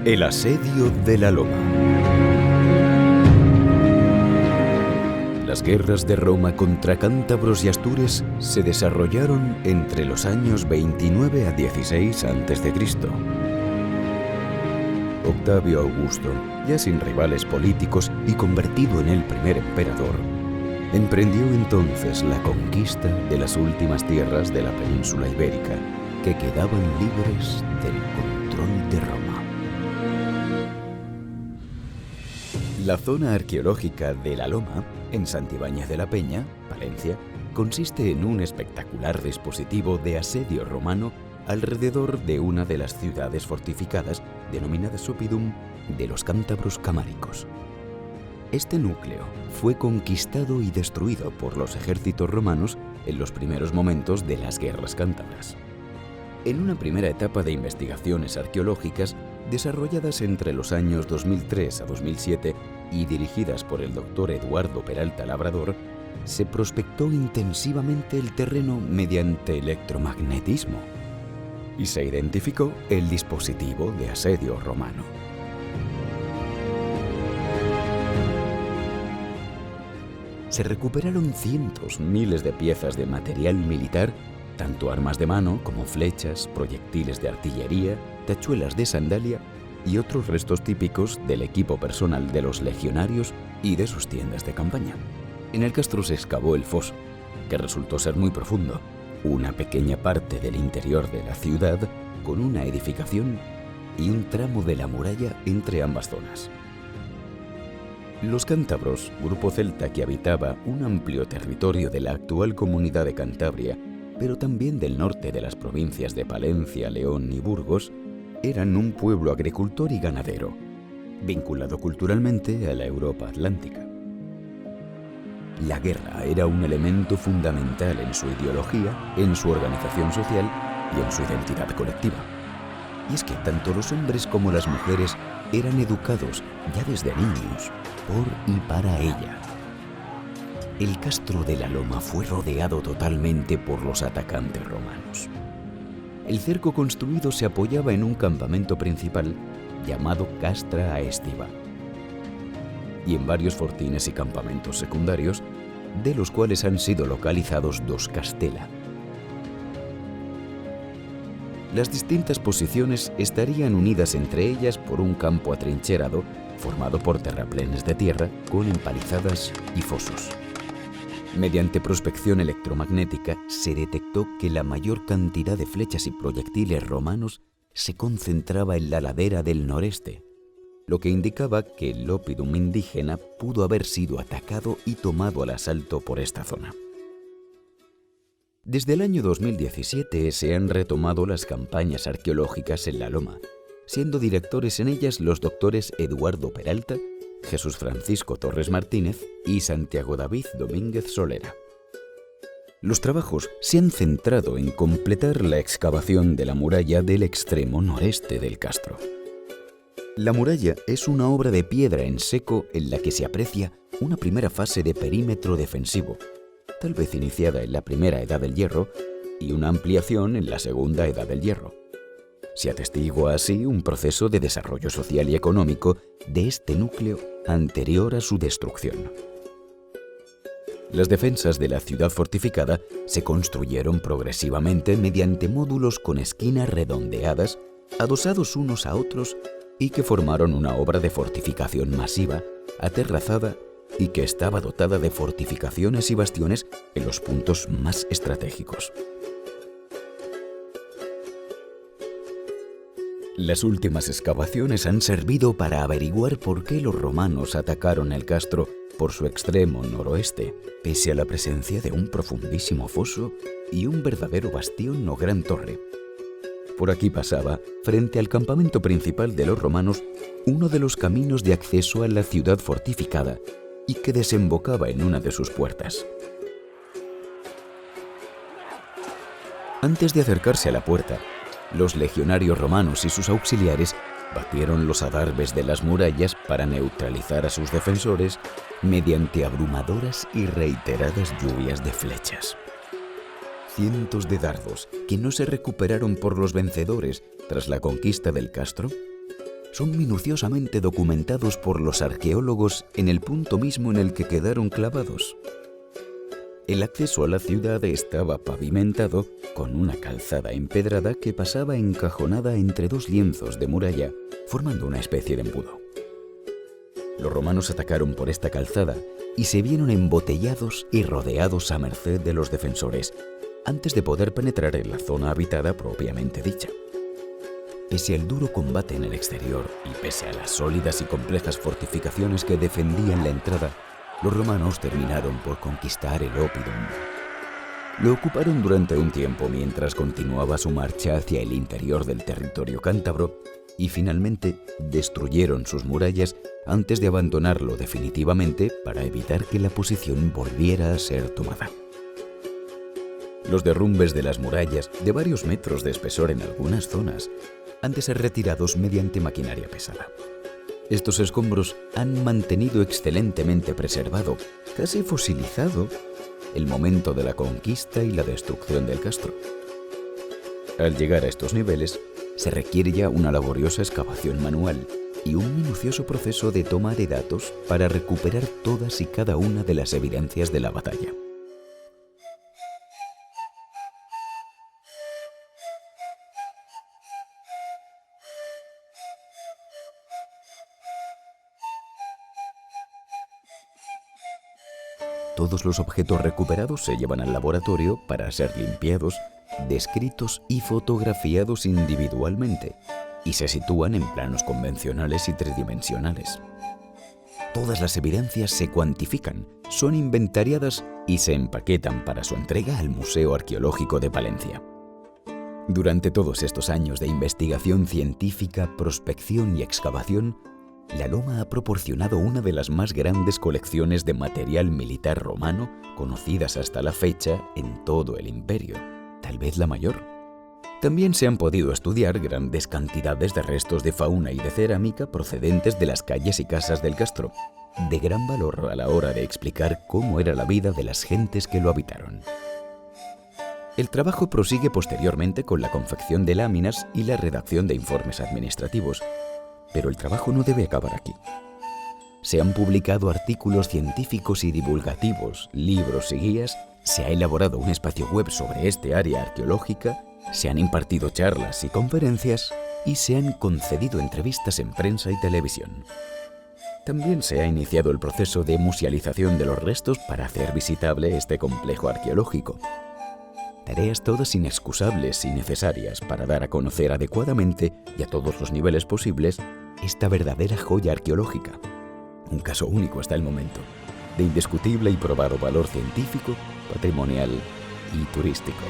El asedio de la Loma. Las guerras de Roma contra cántabros y astures se desarrollaron entre los años 29 a 16 a.C. Octavio Augusto, ya sin rivales políticos y convertido en el primer emperador, emprendió entonces la conquista de las últimas tierras de la península ibérica que quedaban libres del control de Roma. La zona arqueológica de La Loma, en Santibáñez de la Peña, Valencia, consiste en un espectacular dispositivo de asedio romano alrededor de una de las ciudades fortificadas denominadas Oppidum de los cántabros camáricos. Este núcleo fue conquistado y destruido por los ejércitos romanos en los primeros momentos de las guerras cántabras. En una primera etapa de investigaciones arqueológicas desarrolladas entre los años 2003 a 2007 y dirigidas por el doctor Eduardo Peralta Labrador, se prospectó intensivamente el terreno mediante electromagnetismo y se identificó el dispositivo de asedio romano. Se recuperaron cientos, miles de piezas de material militar, tanto armas de mano como flechas, proyectiles de artillería, tachuelas de sandalia y otros restos típicos del equipo personal de los legionarios y de sus tiendas de campaña. En el castro se excavó el foso, que resultó ser muy profundo, una pequeña parte del interior de la ciudad con una edificación y un tramo de la muralla entre ambas zonas. Los cántabros, grupo celta que habitaba un amplio territorio de la actual comunidad de Cantabria, pero también del norte de las provincias de Palencia, León y Burgos, eran un pueblo agricultor y ganadero, vinculado culturalmente a la Europa atlántica. La guerra era un elemento fundamental en su ideología, en su organización social y en su identidad colectiva. Y es que tanto los hombres como las mujeres eran educados ya desde niños por y para ella. El castro de la Loma fue rodeado totalmente por los atacantes romanos. El cerco construido se apoyaba en un campamento principal llamado Castra Aestiva y en varios fortines y campamentos secundarios, de los cuales han sido localizados 2 castella. Las distintas posiciones estarían unidas entre ellas por un campo atrincherado formado por terraplenes de tierra con empalizadas y fosos. Mediante prospección electromagnética se detectó que la mayor cantidad de flechas y proyectiles romanos se concentraba en la ladera del noreste, lo que indicaba que el Oppidum indígena pudo haber sido atacado y tomado al asalto por esta zona. Desde el año 2017 se han retomado las campañas arqueológicas en La Loma, siendo directores en ellas los doctores Eduardo Peralta, Jesús Francisco Torres Martínez y Santiago David Domínguez Solera. Los trabajos se han centrado en completar la excavación de la muralla del extremo noreste del castro. La muralla es una obra de piedra en seco en la que se aprecia una primera fase de perímetro defensivo, tal vez iniciada en la primera Edad del Hierro, y una ampliación en la segunda Edad del Hierro. Se atestigua así un proceso de desarrollo social y económico de este núcleo anterior a su destrucción. Las defensas de la ciudad fortificada se construyeron progresivamente mediante módulos con esquinas redondeadas, adosados unos a otros y que formaron una obra de fortificación masiva, aterrazada y que estaba dotada de fortificaciones y bastiones en los puntos más estratégicos. Las últimas excavaciones han servido para averiguar por qué los romanos atacaron el castro por su extremo noroeste, pese a la presencia de un profundísimo foso y un verdadero bastión o gran torre. Por aquí pasaba, frente al campamento principal de los romanos, uno de los caminos de acceso a la ciudad fortificada y que desembocaba en una de sus puertas. Antes de acercarse a la puerta, los legionarios romanos y sus auxiliares batieron los adarves de las murallas para neutralizar a sus defensores mediante abrumadoras y reiteradas lluvias de flechas. Cientos de dardos que no se recuperaron por los vencedores tras la conquista del castro son minuciosamente documentados por los arqueólogos en el punto mismo en el que quedaron clavados. El acceso a la ciudad estaba pavimentado con una calzada empedrada que pasaba encajonada entre dos lienzos de muralla, formando una especie de embudo. Los romanos atacaron por esta calzada y se vieron embotellados y rodeados a merced de los defensores, antes de poder penetrar en la zona habitada propiamente dicha. Pese al duro combate en el exterior y pese a las sólidas y complejas fortificaciones que defendían la entrada, los romanos terminaron por conquistar el Oppidum. Lo ocuparon durante un tiempo mientras continuaba su marcha hacia el interior del territorio cántabro y finalmente destruyeron sus murallas antes de abandonarlo definitivamente para evitar que la posición volviera a ser tomada. Los derrumbes de las murallas, de varios metros de espesor en algunas zonas, han de ser retirados mediante maquinaria pesada. Estos escombros han mantenido excelentemente preservado, casi fosilizado, el momento de la conquista y la destrucción del castro. Al llegar a estos niveles, se requiere ya una laboriosa excavación manual y un minucioso proceso de toma de datos para recuperar todas y cada una de las evidencias de la batalla. Todos los objetos recuperados se llevan al laboratorio para ser limpiados, descritos y fotografiados individualmente, y se sitúan en planos convencionales y tridimensionales. Todas las evidencias se cuantifican, son inventariadas y se empaquetan para su entrega al Museo Arqueológico de Palencia. Durante todos estos años de investigación científica, prospección y excavación, la Loma ha proporcionado una de las más grandes colecciones de material militar romano conocidas hasta la fecha en todo el imperio, tal vez la mayor. También se han podido estudiar grandes cantidades de restos de fauna y de cerámica procedentes de las calles y casas del castro, de gran valor a la hora de explicar cómo era la vida de las gentes que lo habitaron. El trabajo prosigue posteriormente con la confección de láminas y la redacción de informes administrativos, pero el trabajo no debe acabar aquí. Se han publicado artículos científicos y divulgativos, libros y guías, se ha elaborado un espacio web sobre este área arqueológica, se han impartido charlas y conferencias y se han concedido entrevistas en prensa y televisión. También se ha iniciado el proceso de musealización de los restos para hacer visitable este complejo arqueológico. Tareas todas inexcusables y necesarias para dar a conocer adecuadamente y a todos los niveles posibles esta verdadera joya arqueológica, un caso único hasta el momento, de indiscutible y probado valor científico, patrimonial y turístico.